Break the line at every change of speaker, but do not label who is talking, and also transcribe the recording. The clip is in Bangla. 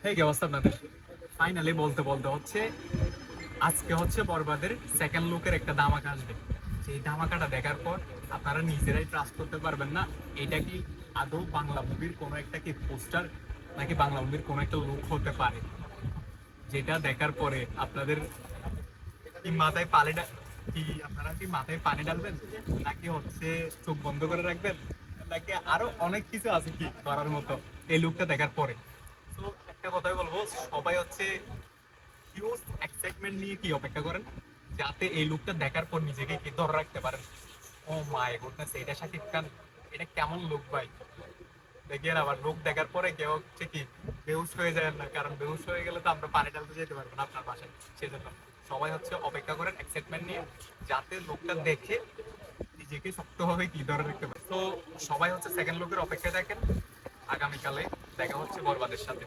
এই কি অবস্থা আপনাদের? ফাইনালি বলতে বলতে হচ্ছে আজকে হচ্ছে বরবাদের সেকেন্ড লুকের একটা ধামাকা আসবে। সেই ধামাকাটা দেখার পর আপনারা নিজেরাই ট্রাস্ট করতে পারবেন না এটা কি আদৌ বাংলা মুভির কোনো একটা কি পোস্টার নাকি বাংলা মুভির কোনো একটা লুক হতে পারে। যেটা দেখার পরে আপনাদের কি মাথায় কি আপনারা কি মাথায় পানি ঢালবেন, নাকি হচ্ছে চোখ বন্ধ করে রাখবেন, নাকি আরো অনেক কিছু আছে কি করার মতো এই লুকটা দেখার পরে। তো একটা কথাই বলবো, সবাই হচ্ছে হিউজ এক্সাইটমেন্ট নিয়ে কি অপেক্ষা করেন, যাতে এই লুকটা দেখার পর নিজেকে কি ধরে রাখতে পারেন। ও মাই গুডনেস, এটা শাকিব খান, এটা কেমন লুক ভাই। দেখেন আবার লোক দেখার পরে কেউ হচ্ছে কি বেহুশ হয়ে যায় না, কারণ বেহুশ হয়ে গেলে তো আমরা পানি ঢালতে যেতে পারবো না আপনার বাসায়। সেজন্য সবাই হচ্ছে অপেক্ষা করেন এক্সাইটমেন্ট নিয়ে, যাতে লোকটা দেখে নিজেকে শক্তভাবে কি ধরে রাখতে পারে। তো সবাই হচ্ছে সেকেন্ড লোকের অপেক্ষায় থাকেন। আগামীকালে দেখা হচ্ছে বরবাদের সাথে।